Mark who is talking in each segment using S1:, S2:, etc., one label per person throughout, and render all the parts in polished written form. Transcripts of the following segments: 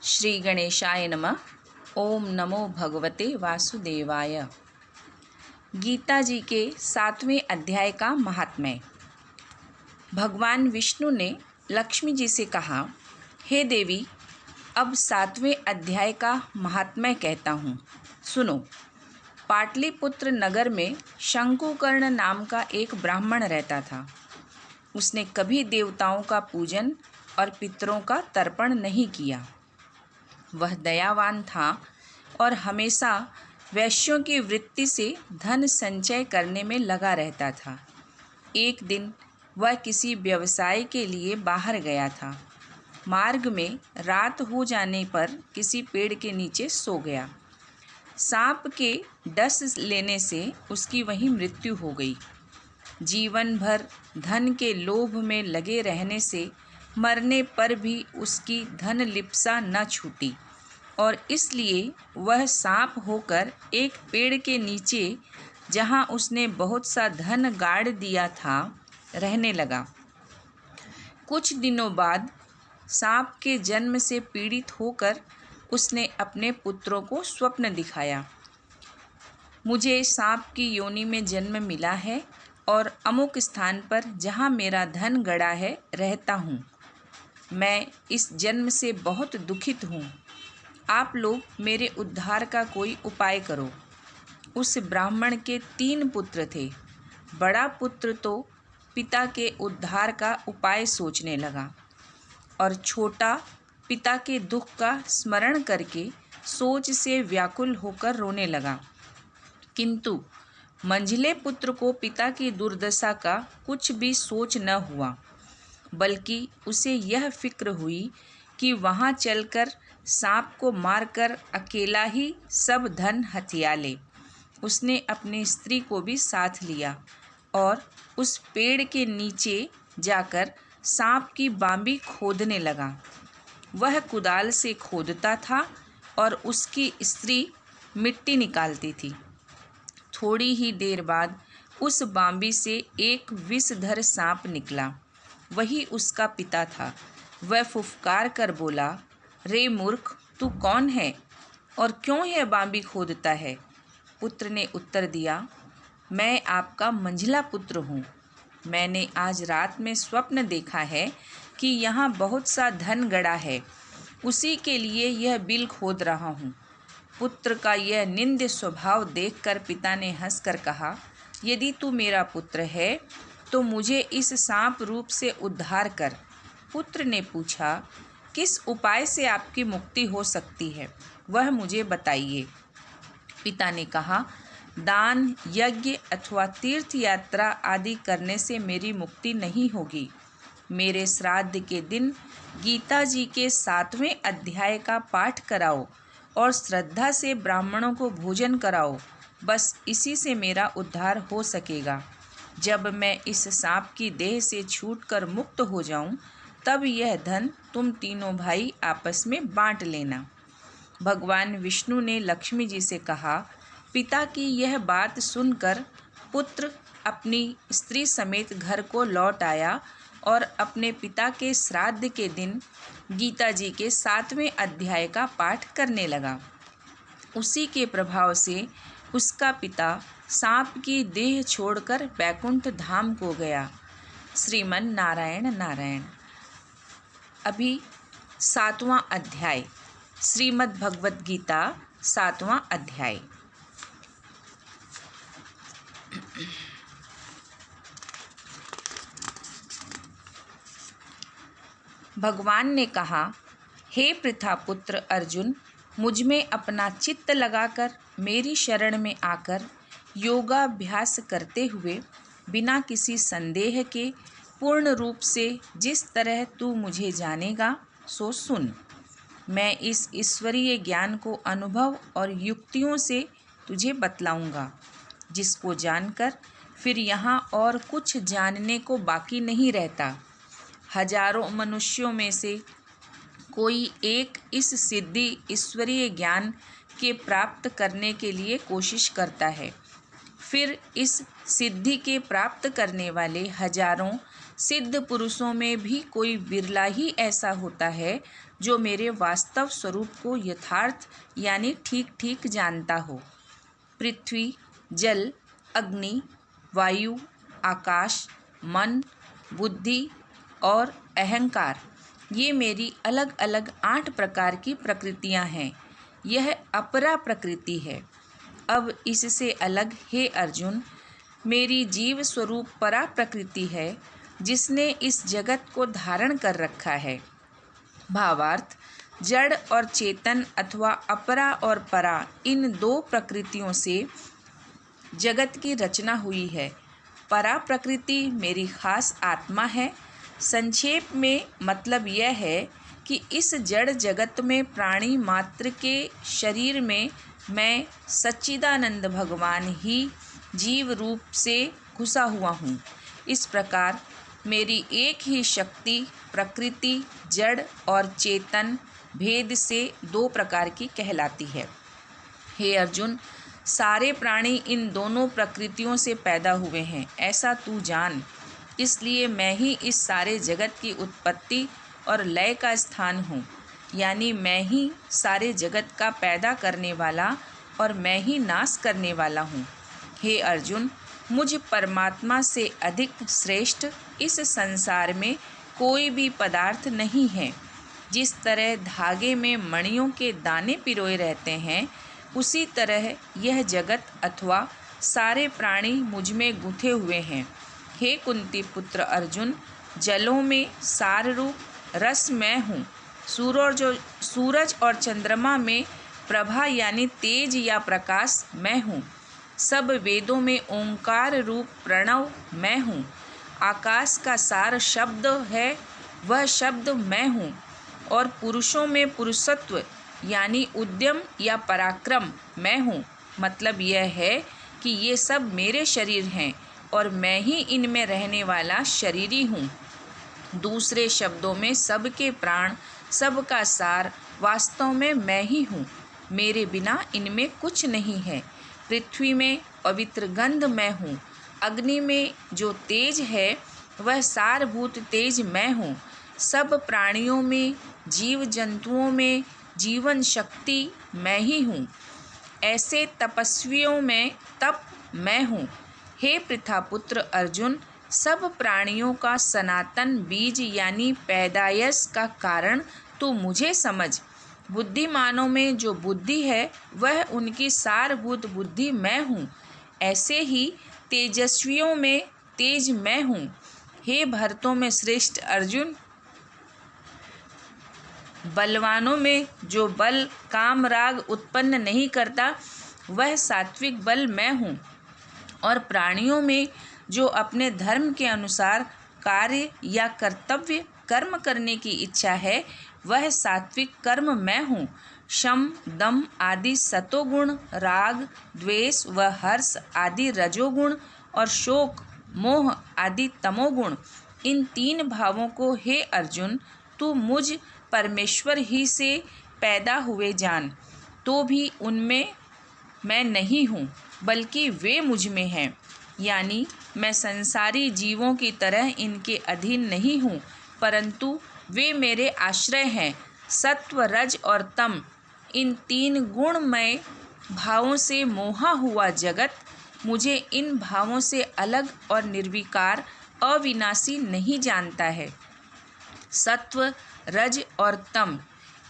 S1: श्री गणेशाय नमः। ओम नमो भगवते वासुदेवाय। गीता जी के 7वें अध्याय का महात्म्य। भगवान विष्णु ने लक्ष्मी जी से कहा, हे देवी, अब 7वें अध्याय का महात्म्य कहता हूँ, सुनो। पाटलिपुत्र नगर में शंकुकर्ण नाम का एक ब्राह्मण रहता था। उसने कभी देवताओं का पूजन और पितरों का तर्पण नहीं किया। वह दयावान था और हमेशा वैश्यों की वृत्ति से धन संचय करने में लगा रहता था। एक दिन वह किसी व्यवसाय के लिए बाहर गया था। मार्ग में रात हो जाने पर किसी पेड़ के नीचे सो गया। सांप के डस लेने से उसकी वहीं मृत्यु हो गई। जीवन भर धन के लोभ में लगे रहने से मरने पर भी उसकी धन लिप्सा न छूटी और इसलिए वह सांप होकर एक पेड़ के नीचे, जहाँ उसने बहुत सा धन गाड़ दिया था, रहने लगा। कुछ दिनों बाद सांप के जन्म से पीड़ित होकर उसने अपने पुत्रों को स्वप्न दिखाया। मुझे सांप की योनि में जन्म मिला है और अमुक स्थान पर जहाँ मेरा धन गड़ा है रहता हूँ। मैं इस जन्म से बहुत दुखित हूँ। आप लोग मेरे उद्धार का कोई उपाय करो। उस ब्राह्मण के 3 पुत्र थे। बड़ा पुत्र तो पिता के उद्धार का उपाय सोचने लगा और छोटा पिता के दुख का स्मरण करके सोच से व्याकुल होकर रोने लगा। किंतु मंझले पुत्र को पिता की दुर्दशा का कुछ भी सोच न हुआ, बल्कि उसे यह फिक्र हुई कि वहाँ चलकर सांप को मारकर अकेला ही सब धन हथिया ले। उसने अपनी स्त्री को भी साथ लिया और उस पेड़ के नीचे जाकर सांप की बांबी खोदने लगा। वह कुदाल से खोदता था और उसकी स्त्री मिट्टी निकालती थी। थोड़ी ही देर बाद उस बांबी से एक विषधर सांप निकला। वही उसका पिता था। वह फुफकार कर बोला, रे मूर्ख, तू कौन है और क्यों यह बांबी खोदता है? पुत्र ने उत्तर दिया, मैं आपका मंझला पुत्र हूँ। मैंने आज रात में स्वप्न देखा है कि यहाँ बहुत सा धन गड़ा है, उसी के लिए यह बिल खोद रहा हूँ। पुत्र का यह निंद्य स्वभाव देखकर पिता ने हंसकर कहा, यदि तू मेरा पुत्र है तो मुझे इस सांप रूप से उद्धार कर। पुत्र ने पूछा, किस उपाय से आपकी मुक्ति हो सकती है, वह मुझे बताइए। पिता ने कहा, दान, यज्ञ अथवा तीर्थ यात्रा आदि करने से मेरी मुक्ति नहीं होगी। मेरे श्राद्ध के दिन गीता जी के 7वें अध्याय का पाठ कराओ और श्रद्धा से ब्राह्मणों को भोजन कराओ। बस इसी से मेरा उद्धार हो सकेगा। जब मैं इस सांप की देह से छूटकर मुक्त हो जाऊं, तब यह धन तुम तीनों भाई आपस में बांट लेना। भगवान विष्णु ने लक्ष्मी जी से कहा, पिता की यह बात सुनकर पुत्र अपनी स्त्री समेत घर को लौट आया और अपने पिता के श्राद्ध के दिन गीता जी के 7वें अध्याय का पाठ करने लगा। उसी के प्रभाव से उसका पिता सांप की देह छोड़कर बैकुंठ धाम को गया। श्रीमन नारायण नारायण। अभी 7वां अध्याय, श्रीमद् भगवद गीता 7वां अध्याय। भगवान ने कहा, हे पृथापुत्र अर्जुन, मुझ में अपना चित्त लगाकर मेरी शरण में आकर योगाभ्यास करते हुए बिना किसी संदेह के पूर्ण रूप से जिस तरह तू मुझे जानेगा सो सुन। मैं इस ईश्वरीय ज्ञान को अनुभव और युक्तियों से तुझे बतलाऊंगा, जिसको जानकर फिर यहाँ और कुछ जानने को बाकी नहीं रहता। हजारों मनुष्यों में से कोई एक इस सिद्धि ईश्वरीय ज्ञान के प्राप्त करने के लिए कोशिश करता है। फिर इस सिद्धि के प्राप्त करने वाले हजारों सिद्ध पुरुषों में भी कोई बिरला ही ऐसा होता है जो मेरे वास्तव स्वरूप को यथार्थ यानी ठीक ठीक जानता हो। पृथ्वी, जल, अग्नि, वायु, आकाश, मन, बुद्धि और अहंकार, ये मेरी अलग अलग 8 प्रकार की प्रकृतियां हैं। यह अपरा प्रकृति है। अब इससे अलग हे अर्जुन, मेरी जीव स्वरूप परा प्रकृति है, जिसने इस जगत को धारण कर रखा है। भावार्थ, जड़ और चेतन अथवा अपरा और परा, इन 2 प्रकृतियों से जगत की रचना हुई है। परा प्रकृति मेरी खास आत्मा है। संक्षेप में मतलब यह है कि इस जड़ जगत में प्राणी मात्र के शरीर में मैं सच्चिदानंद भगवान ही जीव रूप से घुसा हुआ हूँ। इस प्रकार मेरी एक ही शक्ति प्रकृति, जड़ और चेतन भेद से 2 प्रकार की कहलाती है। हे अर्जुन, सारे प्राणी इन दोनों प्रकृतियों से पैदा हुए हैं, ऐसा तू जान। इसलिए मैं ही इस सारे जगत की उत्पत्ति और लय का स्थान हूँ, यानी मैं ही सारे जगत का पैदा करने वाला और मैं ही नाश करने वाला हूँ। हे अर्जुन, मुझ परमात्मा से अधिक श्रेष्ठ इस संसार में कोई भी पदार्थ नहीं है। जिस तरह धागे में मणियों के दाने पिरोए रहते हैं, उसी तरह यह जगत अथवा सारे प्राणी मुझ में गुंथे हुए हैं। हे कुंती पुत्र अर्जुन, जलों में सार रूप रस मैं हूँ। सूरज और चंद्रमा में प्रभा यानी तेज या प्रकाश मैं हूँ। सब वेदों में ओंकार रूप प्रणव मैं हूँ। आकाश का सार शब्द है, वह शब्द मैं हूँ। और पुरुषों में पुरुषत्व यानी उद्यम या पराक्रम मैं हूँ। मतलब यह है कि ये सब मेरे शरीर हैं और मैं ही इनमें रहने वाला शरीरी हूँ। दूसरे शब्दों में सबके प्राण, सबका सार वास्तव में मैं ही हूँ। मेरे बिना इनमें कुछ नहीं है। पृथ्वी में पवित्र गंध मैं हूँ। अग्नि में जो तेज है, वह सारभूत तेज मैं हूँ। सब प्राणियों में, जीव जंतुओं में जीवन शक्ति मैं ही हूँ। ऐसे तपस्वियों में तप मैं हूँ। हे पृथापुत्र अर्जुन, सब प्राणियों का सनातन बीज यानी पैदायश का कारण तू मुझे समझ। बुद्धिमानों में जो बुद्धि है, वह उनकी सारभूत बुद्धि मैं हूँ। ऐसे ही तेजस्वियों में तेज मैं हूँ। हे भरतों में श्रेष्ठ अर्जुन, बलवानों में जो बल काम राग उत्पन्न नहीं करता, वह सात्विक बल मैं हूँ। और प्राणियों में जो अपने धर्म के अनुसार कार्य या कर्तव्य कर्म करने की इच्छा है, वह सात्विक कर्म मैं हूँ। शम, दम आदि सतोगुण, राग, द्वेष व हर्ष आदि रजोगुण और शोक, मोह आदि तमोगुण, इन 3 भावों को हे अर्जुन तू मुझ परमेश्वर ही से पैदा हुए जान। तो भी उनमें मैं नहीं हूँ, बल्कि वे मुझ में हैं। यानी मैं संसारी जीवों की तरह इनके अधीन नहीं हूँ, परंतु वे मेरे आश्रय हैं। सत्व, रज और तम, इन 3 गुणमय भावों से मोहा हुआ जगत मुझे इन भावों से अलग और निर्विकार अविनाशी नहीं जानता है। सत्व, रज और तम,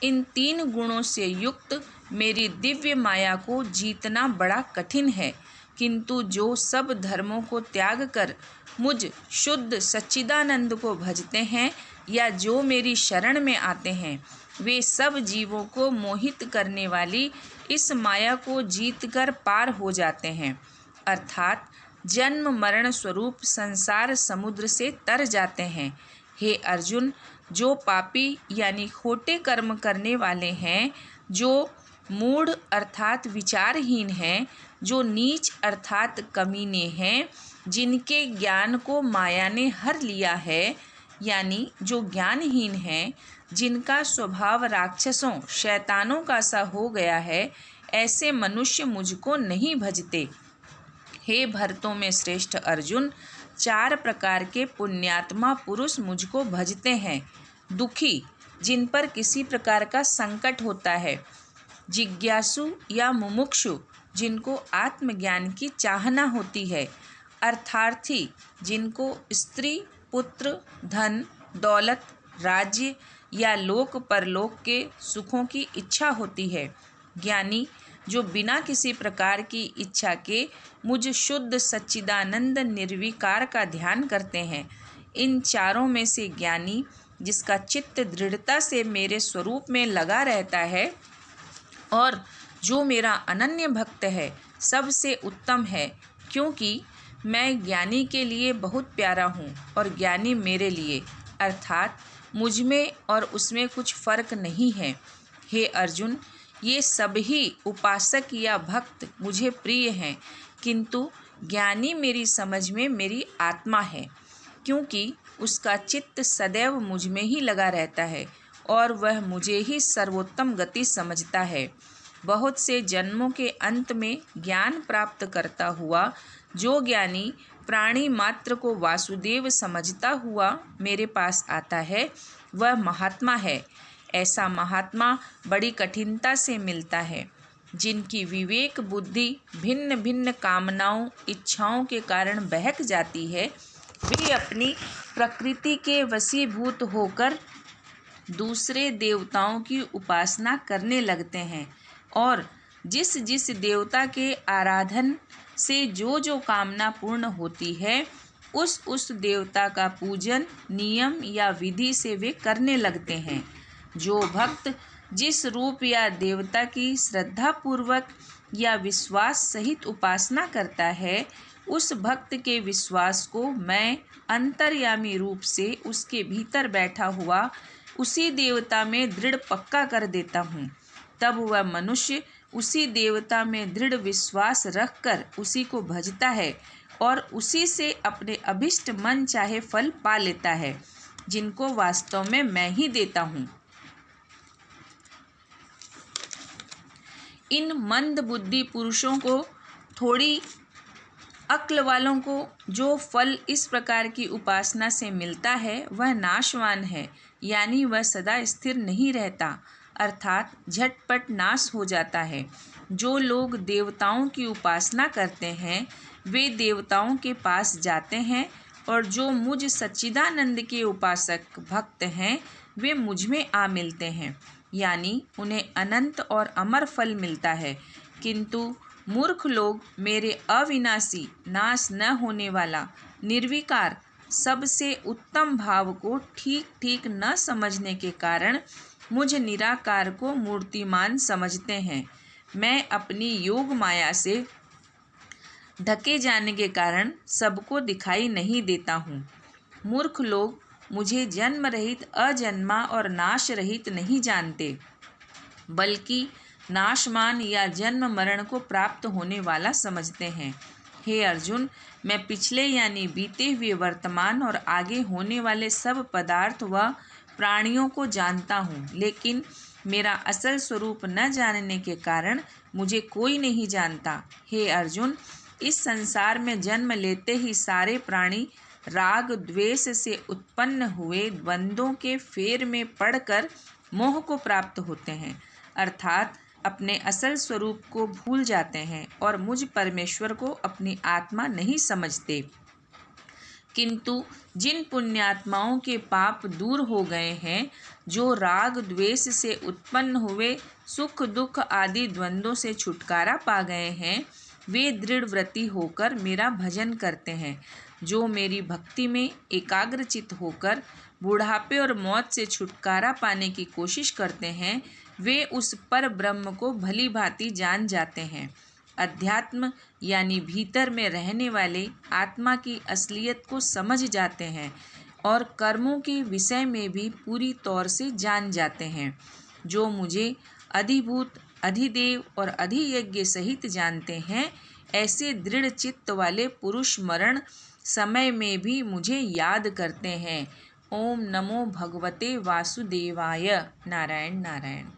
S1: इन 3 गुणों से युक्त मेरी दिव्य माया को जीतना बड़ा कठिन है, किंतु जो सब धर्मों को त्याग कर मुझ शुद्ध सच्चिदानंद को भजते हैं या जो मेरी शरण में आते हैं, वे सब जीवों को मोहित करने वाली इस माया को जीतकर पार हो जाते हैं, अर्थात जन्म मरण स्वरूप संसार समुद्र से तर जाते हैं। हे अर्जुन, जो पापी यानी खोटे कर्म करने वाले हैं, जो मूढ़ अर्थात विचारहीन हैं, जो नीच अर्थात कमीने हैं, जिनके ज्ञान को माया ने हर लिया है, यानी जो ज्ञानहीन हैं, जिनका स्वभाव राक्षसों शैतानों का सा हो गया है, ऐसे मनुष्य मुझको नहीं भजते। हे भरतों में श्रेष्ठ अर्जुन, 4 प्रकार के पुण्यात्मा पुरुष मुझको भजते हैं। दुखी जिन पर किसी प्रकार का संकट होता है, जिज्ञासु या मुमुक्षु जिनको आत्मज्ञान की चाहना होती है, अर्थार्थी जिनको स्त्री, पुत्र, धन, दौलत, राज्य या लोक परलोक के सुखों की इच्छा होती है, ज्ञानी जो बिना किसी प्रकार की इच्छा के मुझ शुद्ध सच्चिदानंद निर्विकार का ध्यान करते हैं। इन चारों में से ज्ञानी जिसका चित्त दृढ़ता से मेरे स्वरूप में लगा रहता है और जो मेरा अनन्य भक्त है, सबसे उत्तम है, क्योंकि मैं ज्ञानी के लिए बहुत प्यारा हूँ और ज्ञानी मेरे लिए, अर्थात मुझ में और उसमें कुछ फर्क नहीं है। हे अर्जुन, ये सभी उपासक या भक्त मुझे प्रिय हैं, किंतु ज्ञानी मेरी समझ में मेरी आत्मा है, क्योंकि उसका चित्त सदैव मुझ में ही लगा रहता है और वह मुझे ही सर्वोत्तम गति समझता है। बहुत से जन्मों के अंत में ज्ञान प्राप्त करता हुआ जो ज्ञानी प्राणी मात्र को वासुदेव समझता हुआ मेरे पास आता है, वह महात्मा है। ऐसा महात्मा बड़ी कठिनता से मिलता है। जिनकी विवेक बुद्धि भिन्न भिन्न कामनाओं, इच्छाओं के कारण बहक जाती है, वे अपनी प्रकृति के वशीभूत होकर दूसरे देवताओं की उपासना करने लगते हैं और जिस जिस देवता के आराधन से जो जो कामना पूर्ण होती है, उस देवता का पूजन नियम या विधि से वे करने लगते हैं। जो भक्त जिस रूप या देवता की श्रद्धापूर्वक या विश्वास सहित उपासना करता है, उस भक्त के विश्वास को मैं अंतर्यामी रूप से उसके भीतर बैठा हुआ उसी देवता में दृढ़ पक्का कर देता हूँ। तब वह मनुष्य उसी देवता में दृढ़ विश्वास रखकर उसी को भजता है और उसी से अपने अभिष्ट मन चाहे फल पा लेता है, जिनको वास्तव में मैं ही देता हूँ। इन मंद बुद्धि पुरुषों को, थोड़ी अक्ल वालों को जो फल इस प्रकार की उपासना से मिलता है, वह नाशवान है, यानी वह सदा स्थिर नहीं रहता, अर्थात झटपट नाश हो जाता है। जो लोग देवताओं की उपासना करते हैं, वे देवताओं के पास जाते हैं और जो मुझ सच्चिदानंद के उपासक भक्त हैं, वे मुझ में आ मिलते हैं, यानी उन्हें अनंत और अमर फल मिलता है। किंतु मूर्ख लोग मेरे अविनाशी, नाश न होने वाला, निर्विकार, सबसे उत्तम भाव को ठीक ठीक न समझने के कारण मुझ निराकार को मूर्तिमान समझते हैं। मैं अपनी योग माया से ढके जाने के कारण सबको दिखाई नहीं देता हूँ। मूर्ख लोग मुझे जन्म रहित, अजन्मा और नाश रहित नहीं जानते, बल्कि नाशमान या जन्म मरण को प्राप्त होने वाला समझते हैं। हे अर्जुन, मैं पिछले यानी बीते हुए, वर्तमान और आगे होने वाले सब पदार्थ व प्राणियों को जानता हूँ, लेकिन मेरा असल स्वरूप न जानने के कारण मुझे कोई नहीं जानता। हे अर्जुन, इस संसार में जन्म लेते ही सारे प्राणी राग द्वेष से उत्पन्न हुए द्वंद्वों के फेर में पड़कर मोह को प्राप्त होते हैं, अर्थात अपने असल स्वरूप को भूल जाते हैं और मुझ परमेश्वर को अपनी आत्मा नहीं समझते। किंतु जिन पुण्यात्माओं के पाप दूर हो गए हैं, जो राग द्वेष से उत्पन्न हुए सुख दुख आदि द्वंद्वों से छुटकारा पा गए हैं, वे दृढ़ व्रती होकर मेरा भजन करते हैं। जो मेरी भक्ति में एकाग्रचित होकर बुढ़ापे और मौत से छुटकारा पाने की कोशिश करते हैं, वे उस पर ब्रह्म को भली भांति जान जाते हैं। अध्यात्म यानी भीतर में रहने वाले आत्मा की असलियत को समझ जाते हैं और कर्मों के विषय में भी पूरी तौर से जान जाते हैं। जो मुझे अधिभूत, अधिदेव और अधियज्ञ सहित जानते हैं, ऐसे दृढ़ चित्त वाले पुरुष मरण समय में भी मुझे याद करते हैं। ओम नमो भगवते वासुदेवाय। नारायण नारायण।